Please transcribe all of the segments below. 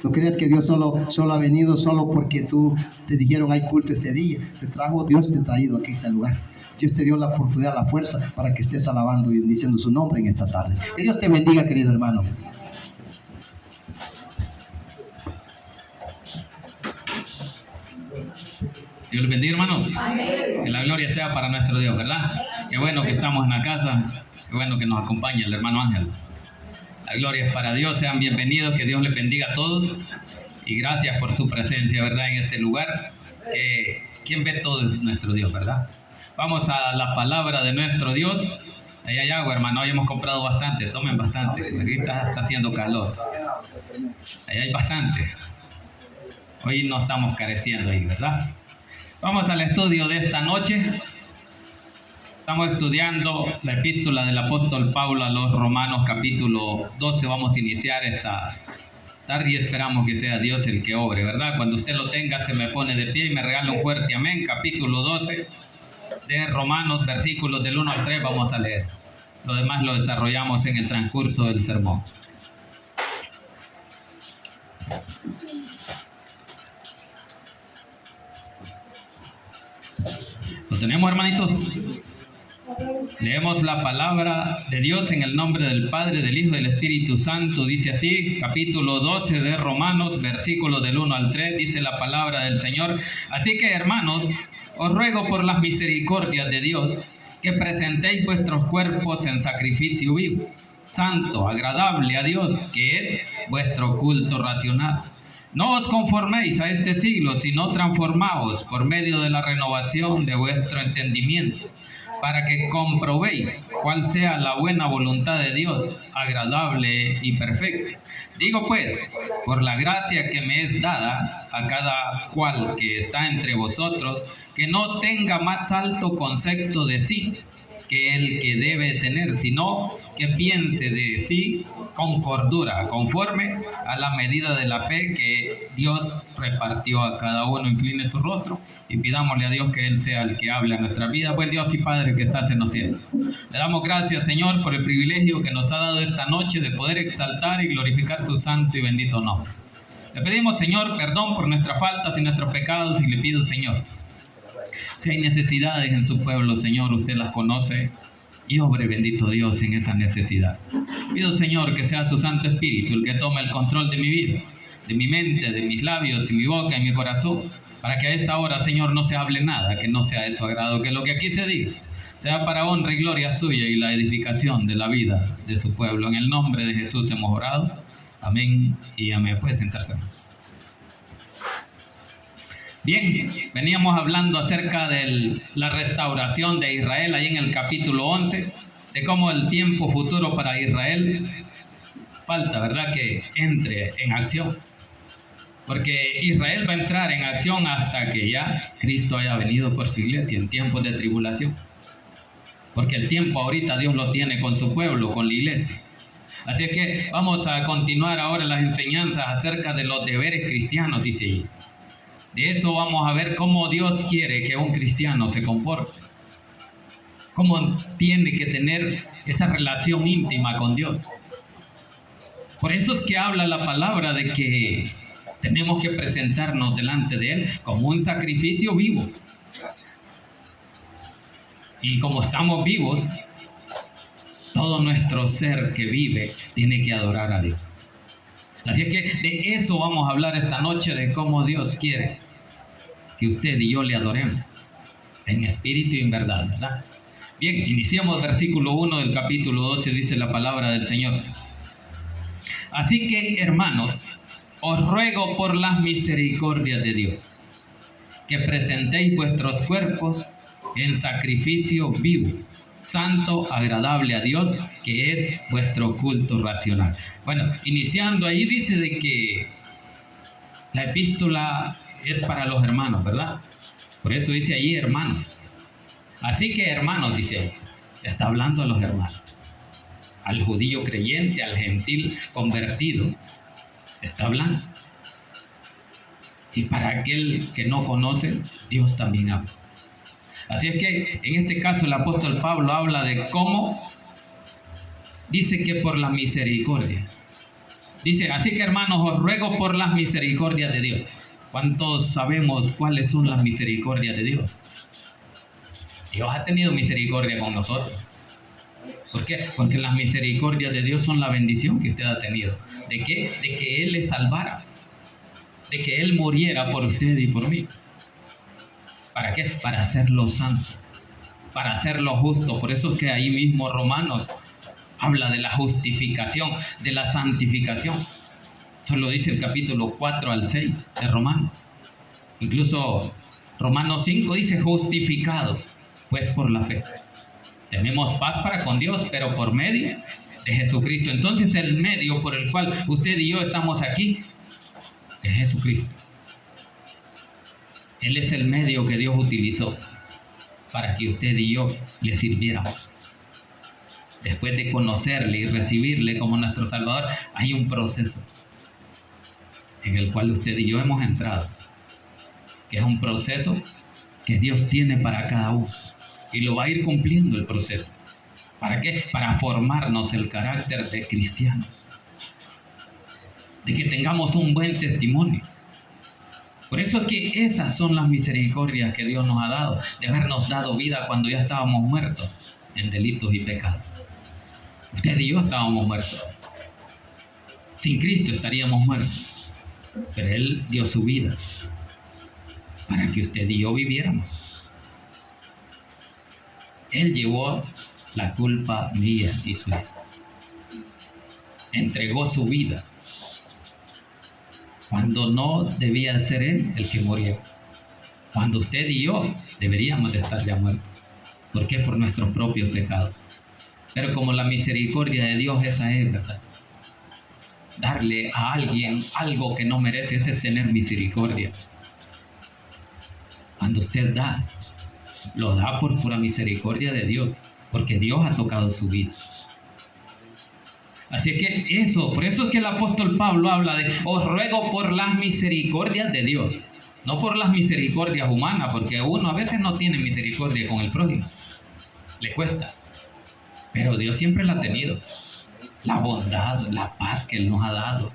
No creas que Dios solo ha venido solo porque tú te dijeron hay culto este día. Dios te ha traído aquí a este lugar. Dios te dio la oportunidad, la fuerza para que estés alabando y diciendo su nombre en esta tarde. Que Dios te bendiga, querido hermano. Dios les bendiga, hermanos. Que la gloria sea para nuestro Dios, ¿verdad? Qué bueno que estamos en la casa. Qué bueno que nos acompaña el hermano Ángel. La gloria es para Dios. Sean bienvenidos. Que Dios les bendiga a todos. Y gracias por su presencia, ¿verdad? En este lugar. Quien ve todo es nuestro Dios, ¿verdad? Vamos a la palabra de nuestro Dios. Ahí hay agua, hermano. Hoy hemos comprado bastante. Tomen bastante. Ahorita está haciendo calor. Ahí hay bastante. Hoy no estamos careciendo ahí, ¿verdad? Vamos al estudio de esta noche. Estamos estudiando la epístola del apóstol Pablo a los Romanos, capítulo 12. Vamos a iniciar esta tarde y esperamos que sea Dios el que obre, ¿verdad? Cuando usted lo tenga, se me pone de pie y me regala un fuerte amén. Capítulo 12 de Romanos, versículos del 1 al 3, vamos a leer. Lo demás lo desarrollamos en el transcurso del sermón. ¿Lo tenemos, hermanitos? Leemos la palabra de Dios en el nombre del Padre, del Hijo y del Espíritu Santo. Dice así, capítulo 12 de Romanos, versículos del 1 al 3, dice la palabra del Señor. Así que, hermanos, os ruego por las misericordias de Dios que presentéis vuestros cuerpos en sacrificio vivo, santo, agradable a Dios, que es vuestro culto racional. No os conforméis a este siglo, sino transformaos por medio de la renovación de vuestro entendimiento, para que comprobéis cuál sea la buena voluntad de Dios, agradable y perfecta. Digo pues, por la gracia que me es dada a cada cual que está entre vosotros, que no tenga más alto concepto de sí que el que debe tener, sino que piense de sí con cordura, conforme a la medida de la fe que Dios repartió a cada uno. Incline su rostro y pidámosle a Dios que Él sea el que hable a nuestra vida. Buen Dios y Padre que estás en los cielos, le damos gracias, Señor, por el privilegio que nos ha dado esta noche de poder exaltar y glorificar su santo y bendito nombre. Le pedimos, Señor, perdón por nuestras faltas y nuestros pecados, y le pido, Señor, si hay necesidades en su pueblo, Señor, usted las conoce, y obre, bendito Dios, en esa necesidad. Pido, Señor, que sea su Santo Espíritu el que tome el control de mi vida, de mi mente, de mis labios, y mi boca y mi corazón, para que a esta hora, Señor, no se hable nada que no sea de su agrado, que lo que aquí se diga sea para honra y gloria suya y la edificación de la vida de su pueblo. En el nombre de Jesús hemos orado. Amén y amén. Puede sentarse. Bien, veníamos hablando acerca de la restauración de Israel, ahí en el capítulo 11, de cómo el tiempo futuro para Israel falta, ¿verdad?, que entre en acción. Porque Israel va a entrar en acción hasta que ya Cristo haya venido por su iglesia en tiempos de tribulación. Porque el tiempo ahorita Dios lo tiene con su pueblo, con la iglesia. Así es que vamos a continuar ahora las enseñanzas acerca de los deberes cristianos, dice ahí. De eso vamos a ver cómo Dios quiere que un cristiano se comporte. Cómo tiene que tener esa relación íntima con Dios. Por eso es que habla la palabra de que tenemos que presentarnos delante de Él como un sacrificio vivo. Y como estamos vivos, todo nuestro ser que vive tiene que adorar a Dios. Así es que de eso vamos a hablar esta noche, de cómo Dios quiere que usted y yo le adoremos en espíritu y en verdad, ¿verdad? Bien, iniciamos versículo 1 del capítulo 12, dice la palabra del Señor. Así que, hermanos, os ruego por las misericordias de Dios, que presentéis vuestros cuerpos en sacrificio vivo, santo, agradable a Dios, que es vuestro culto racional. Bueno, iniciando ahí dice de que la epístola es para los hermanos, ¿verdad? Por eso dice ahí hermanos. Así que hermanos, dice, está hablando a los hermanos. Al judío creyente, al gentil convertido, está hablando. Y para aquel que no conoce, Dios también habla. Así es que en este caso el apóstol Pablo habla de cómo dice que por la misericordia. Dice, así que hermanos, os ruego por las misericordias de Dios. ¿Cuántos sabemos cuáles son las misericordias de Dios? Dios ha tenido misericordia con nosotros. ¿Por qué? Porque las misericordias de Dios son la bendición que usted ha tenido. ¿De qué? De que Él le salvara. De que Él muriera por usted y por mí. ¿Para qué? Para hacerlo santo. Para hacerlo justo. Por eso es que ahí mismo Romanos habla de la justificación, de la santificación. Eso lo dice el capítulo 4 al 6 de Romanos. Incluso Romanos 5 dice justificado, pues por la fe. Tenemos paz para con Dios, pero por medio de Jesucristo. Entonces el medio por el cual usted y yo estamos aquí es Jesucristo. Él es el medio que Dios utilizó para que usted y yo le sirviéramos. Después de conocerle y recibirle como nuestro Salvador, hay un proceso en el cual usted y yo hemos entrado, que es un proceso que Dios tiene para cada uno, y lo va a ir cumpliendo el proceso. ¿Para qué? Para formarnos el carácter de cristianos, de que tengamos un buen testimonio. Por eso es que esas son las misericordias que Dios nos ha dado, de habernos dado vida cuando ya estábamos muertos en delitos y pecados. Usted y yo estábamos muertos. Sin Cristo estaríamos muertos. Pero Él dio su vida para que usted y yo viviéramos. Él llevó la culpa mía y suya. Entregó su vida cuando no debía ser Él el que murió. Cuando usted y yo deberíamos de estar ya muertos. ¿Por qué? Por nuestros propios pecados. Pero como la misericordia de Dios, esa es, ¿verdad? Darle a alguien algo que no merece, ese es tener misericordia. Cuando usted da, lo da por pura misericordia de Dios, porque Dios ha tocado su vida. Así que por eso es que el apóstol Pablo habla de, os ruego por las misericordias de Dios, no por las misericordias humanas, porque uno a veces no tiene misericordia con el prójimo, le cuesta. Pero Dios siempre la ha tenido. La bondad, la paz que Él nos ha dado.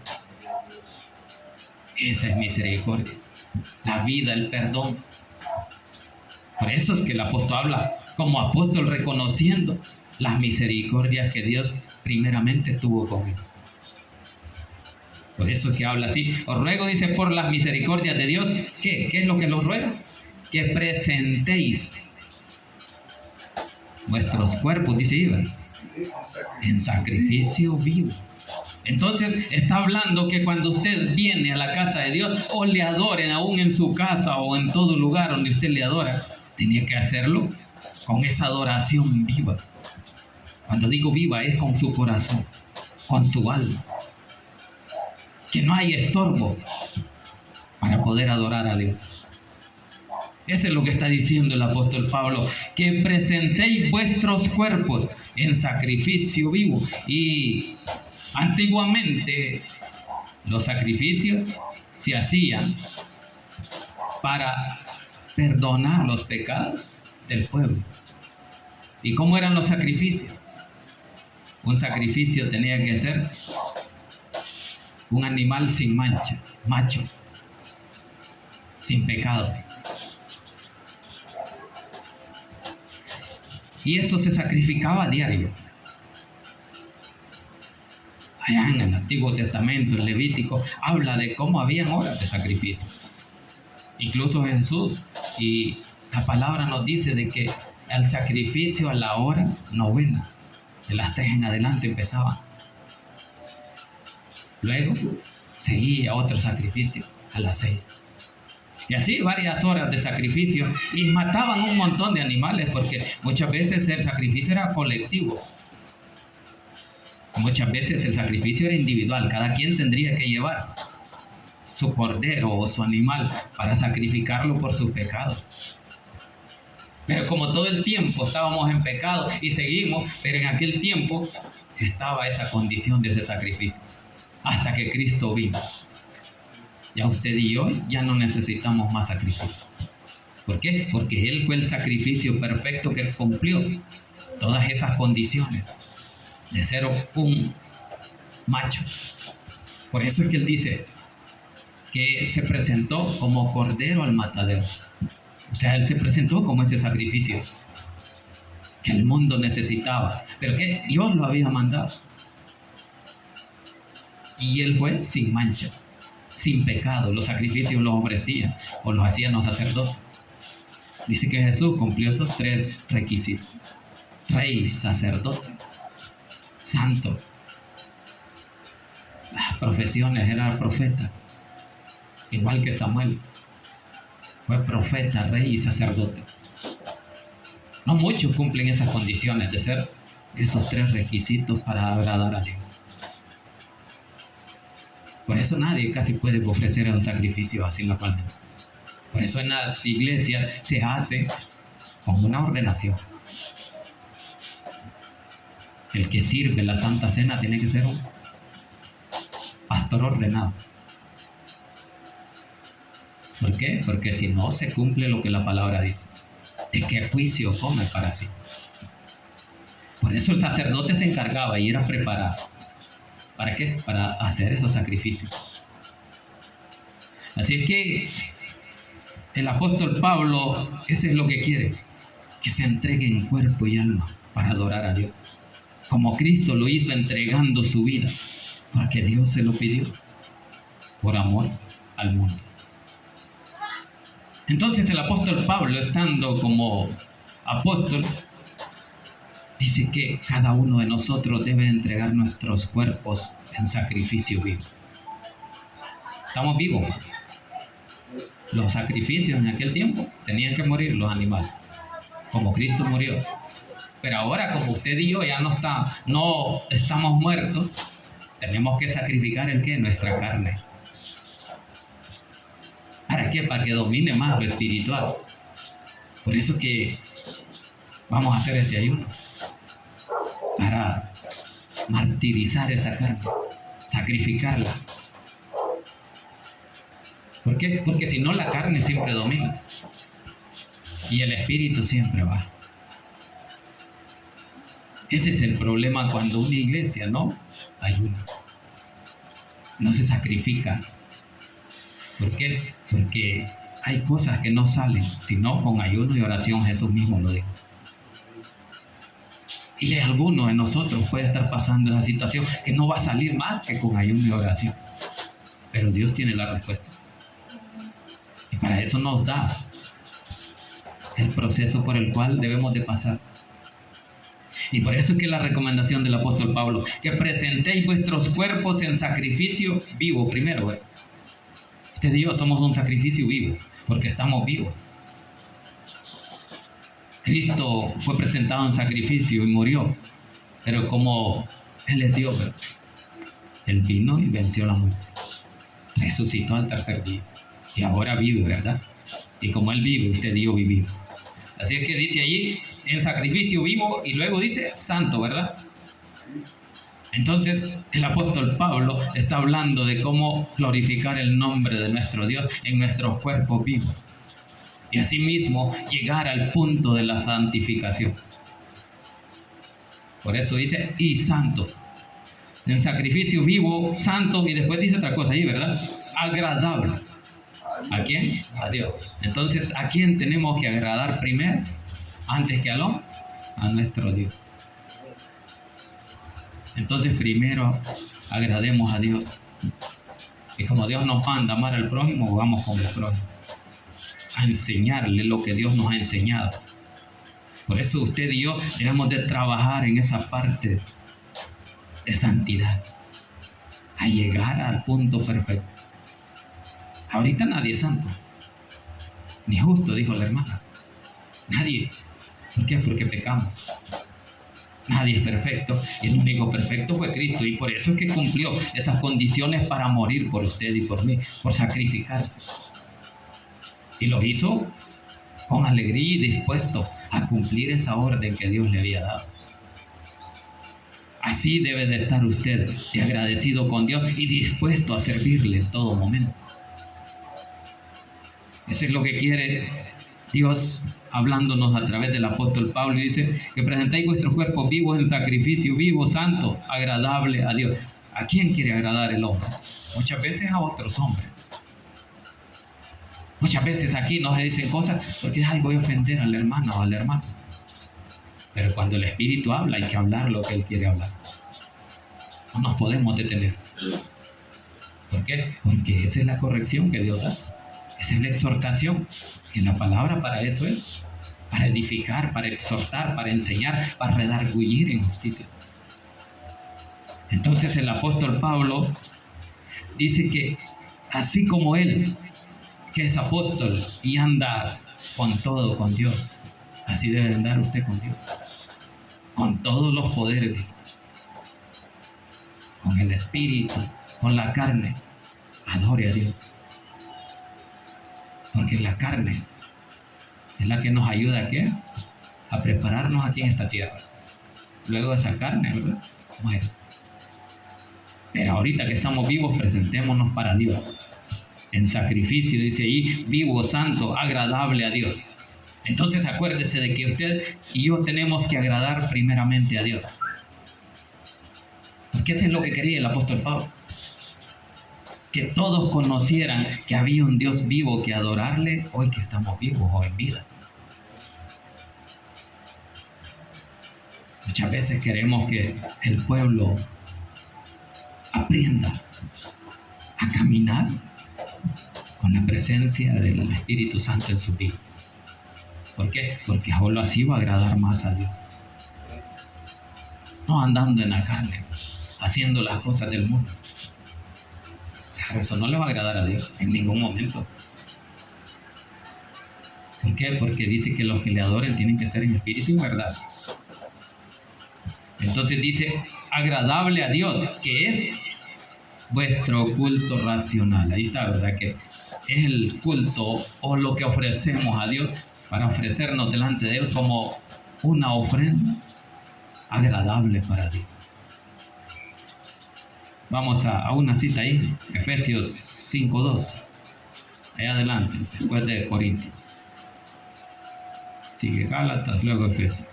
Esa es misericordia. La vida, el perdón. Por eso es que el apóstol habla como apóstol reconociendo las misericordias que Dios primeramente tuvo con él. Por eso es que habla así. Os ruego, dice, por las misericordias de Dios. ¿Qué? ¿Qué es lo que los ruega? Que presentéis vuestros cuerpos, dice Iván, en sacrificio vivo. Entonces está hablando que cuando usted viene a la casa de Dios o le adoren aún en su casa o en todo lugar donde usted le adora, tenía que hacerlo con esa adoración viva. Cuando digo viva es con su corazón, con su alma. Que no hay estorbo para poder adorar a Dios. Eso es lo que está diciendo el apóstol Pablo, que presentéis vuestros cuerpos en sacrificio vivo. Y antiguamente los sacrificios se hacían para perdonar los pecados del pueblo. ¿Y cómo eran los sacrificios? Un sacrificio tenía que ser un animal sin mancha, macho, sin pecado. Y eso se sacrificaba a diario. Allá en el Antiguo Testamento, el Levítico, habla de cómo habían horas de sacrificio. Incluso Jesús, y la palabra nos dice de que el sacrificio a la hora novena, de las 3 en adelante empezaba. Luego seguía otro sacrificio a las 6. Y así varias horas de sacrificio, y mataban un montón de animales, porque muchas veces el sacrificio era colectivo. Muchas veces el sacrificio era individual, cada quien tendría que llevar su cordero o su animal para sacrificarlo por sus pecados. Pero como todo el tiempo estábamos en pecado y seguimos, pero en aquel tiempo estaba esa condición de ese sacrificio, hasta que Cristo vino. Ya usted y yo ya no necesitamos más sacrificio. ¿Por qué? Porque Él fue el sacrificio perfecto que cumplió todas esas condiciones de ser un macho, Por eso es que él dice que se presentó como cordero al matadero. O sea, él se presentó como ese sacrificio que el mundo necesitaba, pero que Dios lo había mandado. Y él fue sin mancha, sin pecado. Los sacrificios los ofrecían o los hacían los sacerdotes. Dice que Jesús cumplió esos 3 requisitos: rey, sacerdote, santo. Las profesiones, era profeta, igual que Samuel. Fue profeta, rey y sacerdote. No muchos cumplen esas condiciones de ser esos 3 requisitos para agradar a Dios. Por eso nadie casi puede ofrecer un sacrificio así normalmente. Por eso en las iglesias se hace con una ordenación. El que sirve la Santa Cena tiene que ser un pastor ordenado. ¿Por qué? Porque si no se cumple lo que la palabra dice: ¿de qué juicio come para sí? Por eso el sacerdote se encargaba y era preparado. ¿Para qué? Para hacer esos sacrificios. Así es que el apóstol Pablo, eso es lo que quiere: que se entregue en cuerpo y alma para adorar a Dios, como Cristo lo hizo entregando su vida, porque Dios se lo pidió, por amor al mundo. Entonces el apóstol Pablo, estando como apóstol, dice que cada uno de nosotros debe entregar nuestros cuerpos en sacrificio vivo. Estamos vivos. Los sacrificios en aquel tiempo tenían que morir los animales, como Cristo murió. Pero ahora, como usted y yo ya no estamos muertos, tenemos que sacrificar ¿el qué? Nuestra carne. ¿Para qué? Para que domine más lo espiritual. Por eso que vamos a hacer ese ayuno, para martirizar esa carne, sacrificarla. ¿Por qué? Porque si no, la carne siempre domina y el espíritu siempre va. Ese es el problema cuando una iglesia no ayuna, no se sacrifica. ¿Por qué? Porque hay cosas que no salen, sino con ayuno y oración. Jesús mismo lo dijo. Y alguno de nosotros puede estar pasando esa situación que no va a salir más que con ayuno y oración. Pero Dios tiene la respuesta. Y para eso nos da el proceso por el cual debemos de pasar. Y por eso es que la recomendación del apóstol Pablo, que presentéis vuestros cuerpos en sacrificio vivo primero. Usted y yo somos un sacrificio vivo, porque estamos vivos. Cristo fue presentado en sacrificio y murió, pero como Él es Dios, Él vino y venció la muerte, resucitó al tercer día y ahora vive, ¿verdad? Y como Él vive, usted y yo vivimos. Así es que dice allí, en sacrificio vivo, y luego dice santo, ¿verdad? Entonces el apóstol Pablo está hablando de cómo glorificar el nombre de nuestro Dios en nuestros cuerpos vivos. Y asimismo llegar al punto de la santificación. Por eso dice, y santo. En sacrificio vivo, santo, y después dice otra cosa ahí, ¿verdad? Agradable. ¿A quién? A Dios. Entonces, ¿a quién tenemos que agradar primero? Antes que al hombre, a nuestro Dios. Entonces, primero agrademos a Dios. Y como Dios nos manda a amar al prójimo, vamos con el prójimo, a enseñarle lo que Dios nos ha enseñado. Por eso usted y yo debemos de trabajar en esa parte de santidad, a llegar al punto perfecto. Ahorita nadie es santo, ni justo, dijo la hermana. Nadie. ¿Por qué? Porque pecamos. Nadie es perfecto, y el único perfecto fue Cristo, y por eso es que cumplió esas condiciones para morir por usted y por mí, por sacrificarse. Y lo hizo con alegría y dispuesto a cumplir esa orden que Dios le había dado. Así debe de estar usted, agradecido con Dios y dispuesto a servirle en todo momento. Eso es lo que quiere Dios, hablándonos a través del apóstol Pablo, y dice que presentéis vuestros cuerpos vivos en sacrificio vivo, santo, agradable a Dios. ¿A quién quiere agradar el hombre? muchas veces a otros hombres. Muchas veces aquí nos dicen cosas porque ay, voy a ofender al hermano o al hermano. Pero cuando el Espíritu habla, hay que hablar lo que Él quiere hablar. No nos podemos detener. ¿Por qué? Porque esa es la corrección que Dios da. Esa es la exhortación. Y la palabra para eso es. Para edificar, para exhortar, para enseñar, para redarguir en justicia. Entonces el apóstol Pablo dice que así como él, que es apóstol y anda con todo, con Dios, así debe andar usted con Dios. Con todos los poderes, con el espíritu, con la carne. Adore a Dios. Porque la carne es la que nos ayuda ¿a qué? A prepararnos aquí en esta tierra. Luego esa carne, ¿verdad? Muere. Pero ahorita que estamos vivos, presentémonos para Dios. En sacrificio, dice ahí, vivo, santo, agradable a Dios. Entonces acuérdese de que usted y yo tenemos que agradar primeramente a Dios. Porque eso es lo que quería el apóstol Pablo. Que todos conocieran que había un Dios vivo que adorarle hoy que estamos vivos o en vida. Muchas veces queremos que el pueblo aprenda a caminar con la presencia del Espíritu Santo en su vida. ¿Por qué? Porque solo así va a agradar más a Dios. No andando en la carne, haciendo las cosas del mundo. Claro, eso no le va a agradar a Dios en ningún momento. ¿Por qué? Porque dice que los que le adoren tienen que ser en espíritu y en verdad. Entonces dice, agradable a Dios, que es vuestro culto racional. Ahí está, ¿verdad? Que es el culto o lo que ofrecemos a Dios para ofrecernos delante de Él como una ofrenda agradable para Dios. Vamos a una cita ahí, Efesios 5:2. Allá adelante, después de Corintios. Sigue Gálatas, luego Efesios.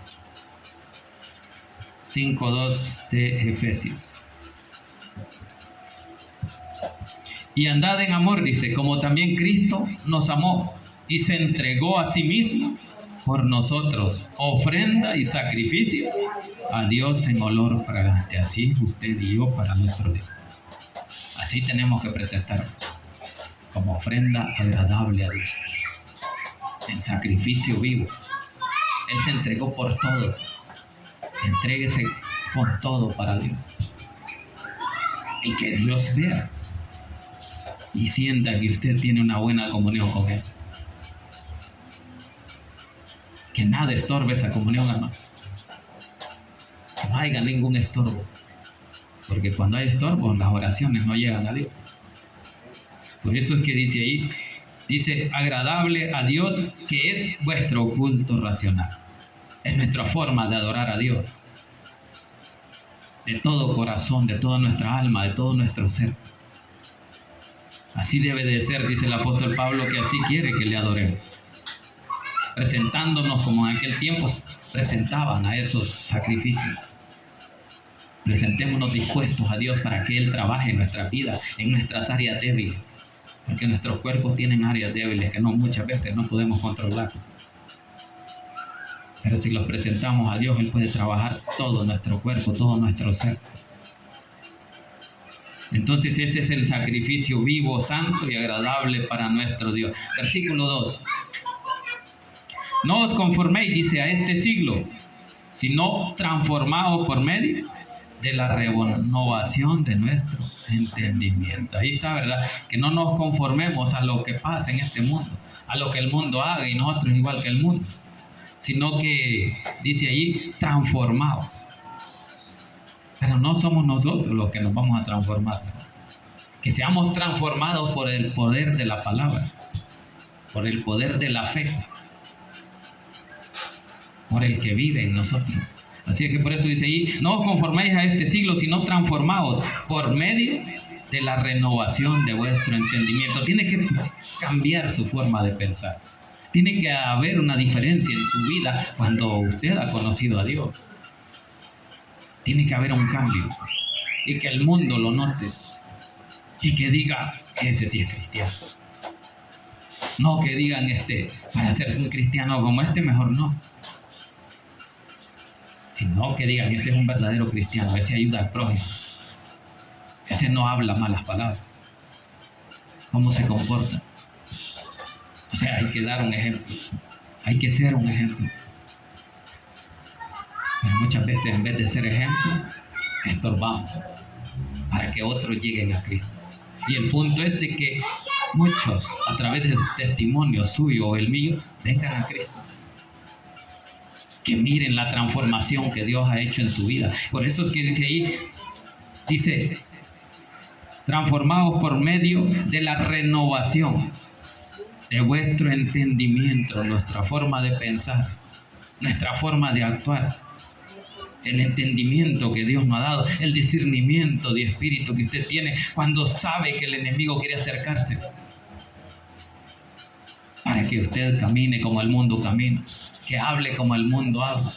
5:2 de Efesios. Y andad en amor, dice, como también Cristo nos amó y se entregó a sí mismo por nosotros, ofrenda y sacrificio a Dios en olor fragante. Así usted y yo para nuestro Dios. Así tenemos que presentarnos como ofrenda agradable a Dios, en sacrificio vivo. Él se entregó por todo. Entréguese con todo para Dios. Y que Dios vea y sienta que usted tiene una buena comunión con Él. Que nada estorbe esa comunión, hermano. Que no haya ningún estorbo. Porque cuando hay estorbo, las oraciones no llegan a Dios. Por eso es que dice ahí, dice, agradable a Dios, que es vuestro culto racional. Es nuestra forma de adorar a Dios. De todo corazón, de toda nuestra alma, de todo nuestro ser. Así debe de ser, dice el apóstol Pablo, que así quiere que le adoremos. Presentándonos como en aquel tiempo presentaban a esos sacrificios. Presentémonos dispuestos a Dios para que Él trabaje en nuestra vida, en nuestras áreas débiles. Porque nuestros cuerpos tienen áreas débiles que muchas veces no podemos controlar. Pero si los presentamos a Dios, Él puede trabajar todo nuestro cuerpo, todo nuestro ser. Entonces ese es el sacrificio vivo, santo y agradable para nuestro Dios. Versículo 2. No os conforméis, dice, a este siglo, sino transformaos por medio de la renovación de nuestro entendimiento. Ahí está, ¿verdad? Que no nos conformemos a lo que pasa en este mundo, a lo que el mundo haga y nosotros igual que el mundo, sino que, dice allí, transformaos. Pero no somos nosotros los que nos vamos a transformar. Que seamos transformados por el poder de la palabra, por el poder de la fe, por el que vive en nosotros. Así que por eso dice ahí, no os conforméis a este siglo, sino transformaos por medio de la renovación de vuestro entendimiento. Tiene que cambiar su forma de pensar. Tiene que haber una diferencia en su vida cuando usted ha conocido a Dios. Tiene que haber un cambio y que el mundo lo note. y que diga, ese sí es cristiano. No que digan, para ser un cristiano como mejor no. Sino que digan, ese es un verdadero cristiano, ese ayuda al prójimo. Ese no habla malas palabras. ¿Cómo se comporta? O sea, hay que dar un ejemplo. Hay que ser un ejemplo. Pero muchas veces, en vez de ser ejemplo, estorbamos para que otros lleguen a Cristo. Y el punto es de que muchos, a través del testimonio suyo o el mío, vengan a Cristo. Que miren la transformación que Dios ha hecho en su vida. Por eso es que dice ahí, dice, transformados por medio de la renovación de vuestro entendimiento, nuestra forma de pensar, nuestra forma de actuar, el entendimiento que Dios nos ha dado, el discernimiento de espíritu que usted tiene cuando sabe que el enemigo quiere acercarse, para que usted camine como el mundo camina, que hable como el mundo habla.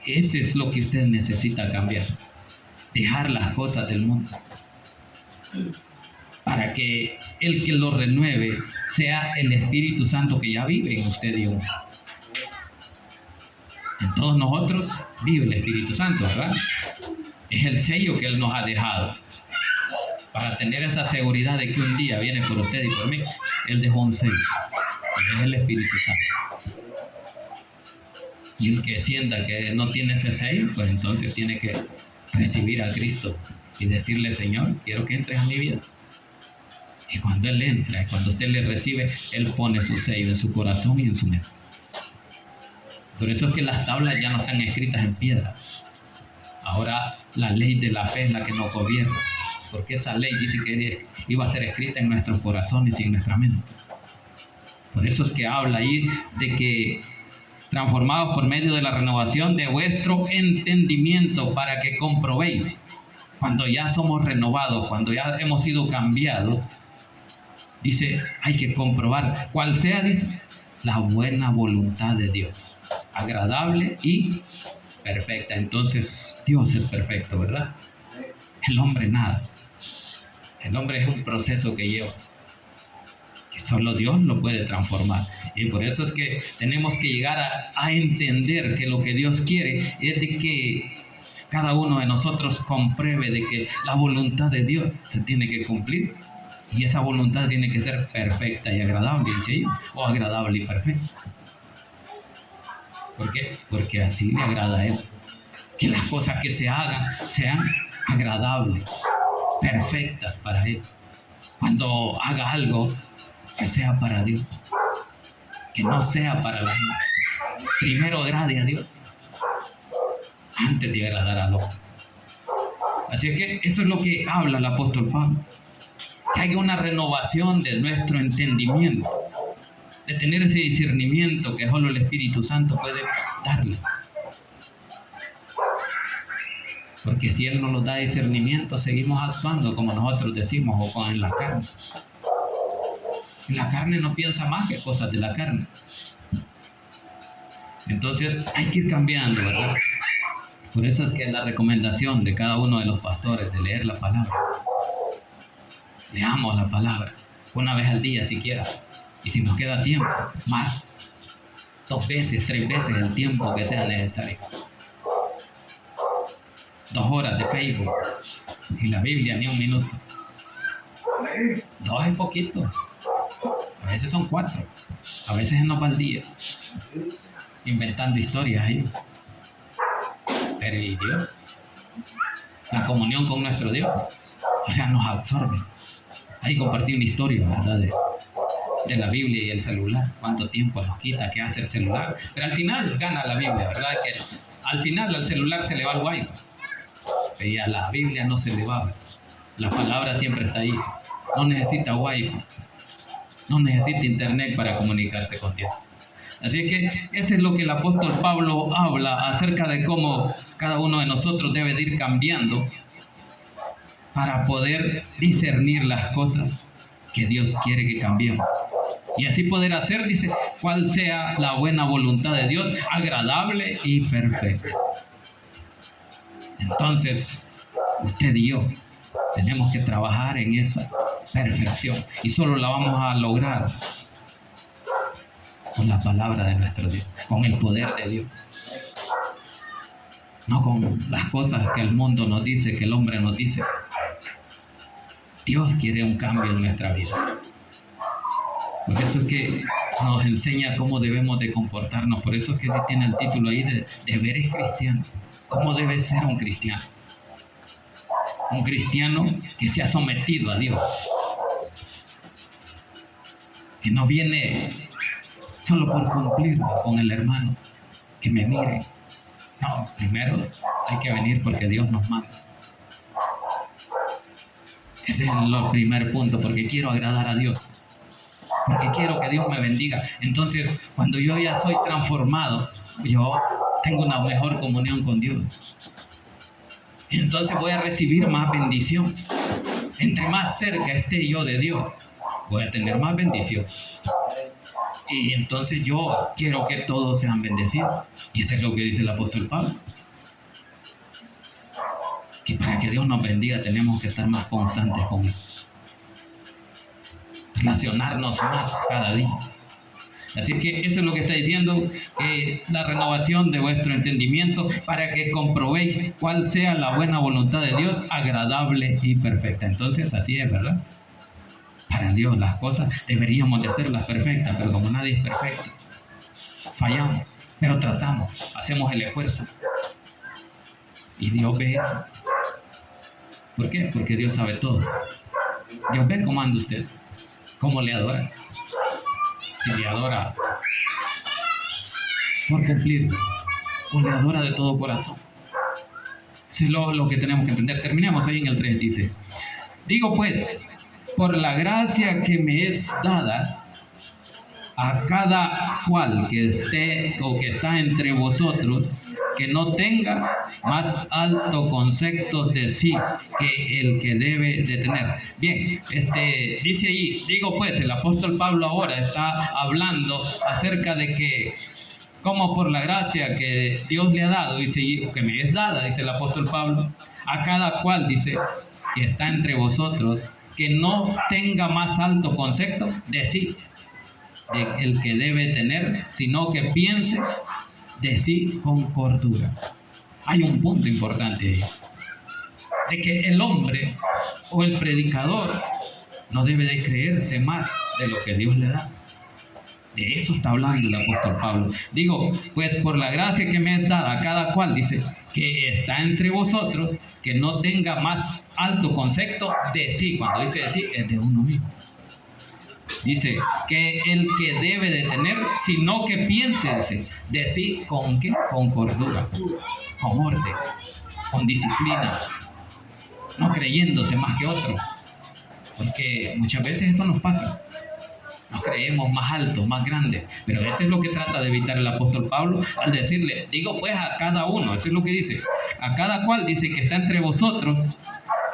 Ese es lo que usted necesita cambiar, dejar las cosas del mundo, para que el que lo renueve sea el Espíritu Santo que ya vive en usted y en usted. En todos nosotros vive el Espíritu Santo, ¿verdad? Es el sello que Él nos ha dejado para tener esa seguridad de que un día viene por usted y por mí. Él dejó un sello, y es el Espíritu Santo. Y el que sienta que no tiene ese sello, pues entonces tiene que recibir a Cristo y decirle, Señor, quiero que entres a mi vida. Y cuando Él entra, y cuando usted le recibe, Él pone su sello en su corazón y en su mente. Por eso es que las tablas ya no están escritas en piedra. Ahora la ley de la fe es la que nos gobierna, porque esa ley dice que iba a ser escrita en nuestros corazones y en nuestra mente. Por eso es que habla ahí de que transformados por medio de la renovación de vuestro entendimiento, para que comprobéis. Cuando ya somos renovados, cuando ya hemos sido cambiados, dice, hay que comprobar cuál sea, dice, la buena voluntad de Dios, agradable y perfecta. Entonces Dios es perfecto, ¿verdad? El hombre nada. El hombre es un proceso que lleva, que solo Dios lo puede transformar. Y por eso es que tenemos que llegar a entender que lo que Dios quiere es de que cada uno de nosotros compruebe de que la voluntad de Dios se tiene que cumplir. Y esa voluntad tiene que ser perfecta y agradable, ¿sí? O agradable y perfecta. ¿Por qué? Porque así le agrada a Él. Que las cosas que se hagan sean agradables, perfectas para Él. Cuando haga algo, que sea para Dios. Que no sea para la gente. Primero agrade a Dios, antes de agradar al hombre. Así es que eso es lo que habla el apóstol Pablo. Que haya una renovación de nuestro entendimiento, de tener ese discernimiento que solo el Espíritu Santo puede darle. Porque si Él no nos da discernimiento, seguimos actuando como nosotros decimos o con en la carne. Y la carne no piensa más que cosas de la carne. Entonces hay que ir cambiando, ¿verdad? Por eso es que la recomendación de cada uno de los pastores de leer la palabra. Leamos la palabra una vez al día siquiera, y si nos queda tiempo, más, 2 veces, 3 veces el tiempo que sea necesario. 2 horas de Facebook y la Biblia ni 1 minuto. 2 es poquito, a veces son 4, a veces no para el día, inventando historias ahí. Pero ¿y Dios? La comunión con nuestro Dios, o sea, nos absorbe. Hay que compartir una historia, ¿verdad? De la Biblia y el celular. ¿Cuánto tiempo nos quita? ¿Qué hace el celular? Pero al final gana la Biblia, ¿verdad? Que al final al celular se le va el wifi. Y a la Biblia no se le va. La palabra siempre está ahí. No necesita wifi. No necesita internet para comunicarse con Dios. Así que eso es lo que el apóstol Pablo habla acerca de cómo cada uno de nosotros debe de ir cambiando para poder discernir las cosas que Dios quiere que cambiemos. Y así poder hacer, dice, cuál sea la buena voluntad de Dios, agradable y perfecta. Entonces, usted y yo Tenemos que trabajar en esa perfección y solo la vamos a lograr con la palabra de nuestro Dios, con el poder de Dios. No con las cosas que el mundo nos dice, que el hombre nos dice. Dios quiere un cambio en nuestra vida. Por eso es que nos enseña cómo debemos de comportarnos. Por eso es que tiene el título ahí de deberes cristianos. ¿Cómo debe ser un cristiano? Un cristiano que se ha sometido a Dios. Que no viene solo por cumplir con el hermano. Que me mire. No, primero hay que venir porque Dios nos manda. Ese es el primer punto, porque quiero agradar a Dios. Porque quiero que Dios me bendiga. Entonces, cuando yo ya soy transformado, yo tengo una mejor comunión con Dios. Entonces voy a recibir más bendición. Entre más cerca esté yo de Dios, voy a tener más bendición. Y entonces yo quiero que todos sean bendecidos. Y eso es lo que dice el apóstol Pablo. Que para que Dios nos bendiga tenemos que estar más constantes con Él. Relacionarnos más cada día. Así que eso es lo que está diciendo, la renovación de vuestro entendimiento para que comprobéis cuál sea la buena voluntad de Dios, agradable y perfecta. Entonces así es, ¿verdad? Para Dios las cosas deberíamos de hacerlas perfectas, pero como nadie es perfecto, fallamos, pero tratamos, hacemos el esfuerzo. Y Dios ve eso. ¿Por qué? Porque Dios sabe todo. Dios ve cómo anda usted, cómo le adora. Si le adora por cumplir, o le adora de todo corazón. Eso es lo que tenemos que entender. Terminemos ahí en el 3, dice: digo pues, por la gracia que me es dada, a cada cual que esté o que está entre vosotros, que no tenga más alto concepto de sí que el que debe de tener. Bien, dice allí, digo pues, el apóstol Pablo ahora está hablando acerca de que, como por la gracia que Dios le ha dado, dice, que me es dada, dice el apóstol Pablo, a cada cual, dice, que está entre vosotros, que no tenga más alto concepto de sí de el que debe tener, sino que piense de sí con cordura. Hay un punto importante ahí, de que el hombre o el predicador no debe de creerse más de lo que Dios le da. De eso está hablando el apóstol Pablo. Digo, pues por la gracia que me es dada a cada cual, dice, que está entre vosotros, que no tenga más alto concepto de sí. Cuando dice de sí, es de uno mismo. Dice que el que debe de tener, sino que piense de sí con ¿qué? Con cordura, con orden, con disciplina, no creyéndose más que otro, porque muchas veces eso nos pasa. Nos creemos más altos, más grandes, pero eso es lo que trata de evitar el apóstol Pablo al decirle, digo pues a cada uno, eso es lo que dice, a cada cual, dice, que está entre vosotros,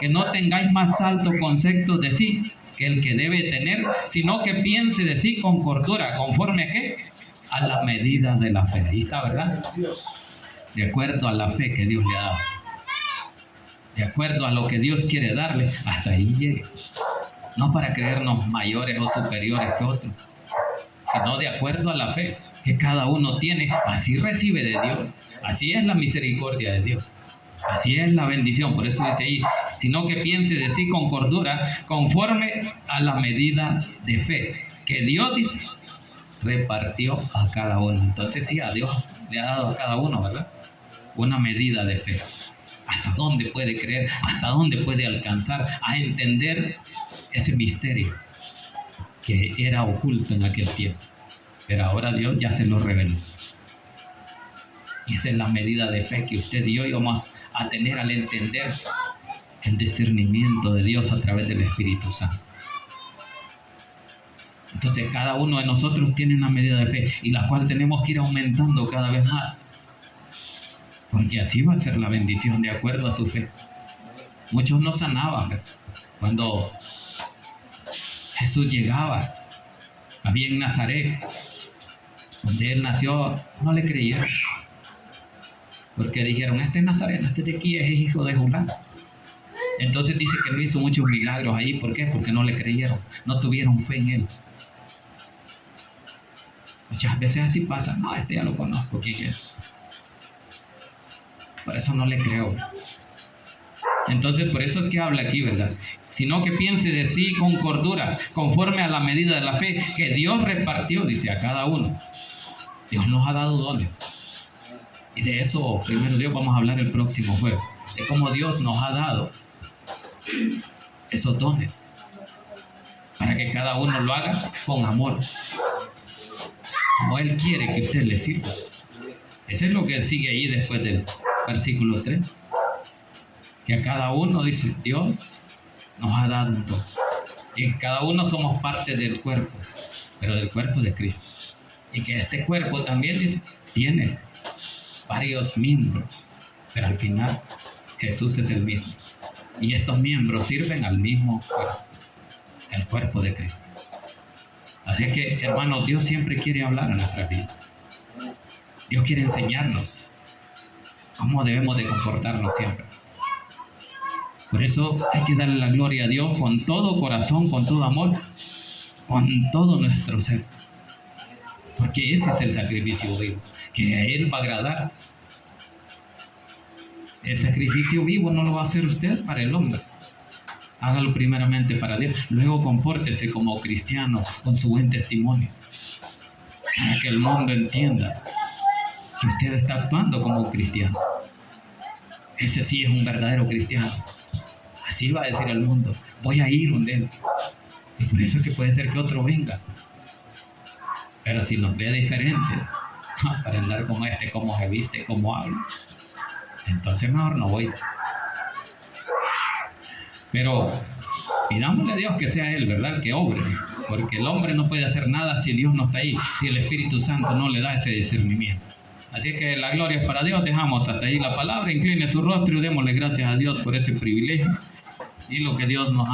que no tengáis más alto concepto de sí que el que debe tener, sino que piense de sí con cordura, conforme a ¿qué? A la medida de la fe. Ahí está, ¿verdad? De acuerdo a la fe que Dios le ha dado, de acuerdo a lo que Dios quiere darle, hasta ahí llegue. No para creernos mayores o superiores que otros, sino de acuerdo a la fe que cada uno tiene. Así recibe de Dios. Así es la misericordia de Dios. Así es la bendición. Por eso dice ahí, sino que piense de sí con cordura, conforme a la medida de fe que Dios, dice, repartió a cada uno. Entonces sí, a Dios le ha dado a cada uno, ¿verdad? Una medida de fe. Hasta dónde puede creer, hasta dónde puede alcanzar a entender ese misterio que era oculto en aquel tiempo, pero ahora Dios ya se lo reveló. Y esa es la medida de fe que usted y yo vamos a tener al entender el discernimiento de Dios a través del Espíritu Santo. Entonces cada uno de nosotros tiene una medida de fe, y la cual tenemos que ir aumentando cada vez más, porque así va a ser la bendición de acuerdo a su fe. Muchos no sanaban. Cuando Jesús llegaba, había en Nazaret, donde él nació, no le creyeron, porque dijeron, este es Nazareno, este de aquí es hijo de Julán. Entonces dice que no hizo muchos milagros ahí. ¿Por qué? Porque no le creyeron, no tuvieron fe en él. Muchas veces así pasa. No, este ya lo conozco, ¿quién es? Por eso no le creo. Entonces, por eso es que habla aquí, ¿verdad? Sino que piense de sí con cordura, conforme a la medida de la fe que Dios repartió, dice, a cada uno. Dios nos ha dado dones. Y de eso, primero Dios, vamos a hablar el próximo jueves. De cómo Dios nos ha dado esos dones. Para que cada uno lo haga con amor. Como Él quiere que usted le sirva. Eso es lo que sigue ahí después del versículo 3. Que a cada uno, dice, Dios nos ha dado un don. Y cada uno somos parte del cuerpo, pero del cuerpo de Cristo. Y que este cuerpo también, dice, tiene varios miembros, pero al final Jesús es el mismo. Y estos miembros sirven al mismo cuerpo, el cuerpo de Cristo. Así que, hermanos, Dios siempre quiere hablar a nuestra vida. Dios quiere enseñarnos cómo debemos de comportarnos siempre. Por eso hay que darle la gloria a Dios con todo corazón, con todo amor, con todo nuestro ser. Porque ese es el sacrificio vivo, que a Él va a agradar. El sacrificio vivo no lo va a hacer usted para el hombre. Hágalo primeramente para Dios. Luego compórtese como cristiano con su buen testimonio. Para que el mundo entienda que usted está actuando como un cristiano. Ese sí es un verdadero cristiano. Así va a decir al mundo, voy a ir donde Él. Y por eso es que puede ser que otro venga. Pero si nos ve diferente, para andar como este, cómo se viste, cómo habla, entonces mejor no voy. Pero pidámosle a Dios que sea Él, ¿verdad? Que obre. Porque el hombre no puede hacer nada si Dios no está ahí, si el Espíritu Santo no le da ese discernimiento. Así que la gloria es para Dios. Dejamos hasta ahí la palabra. Incline su rostro y démosle gracias a Dios por ese privilegio y lo que Dios nos ha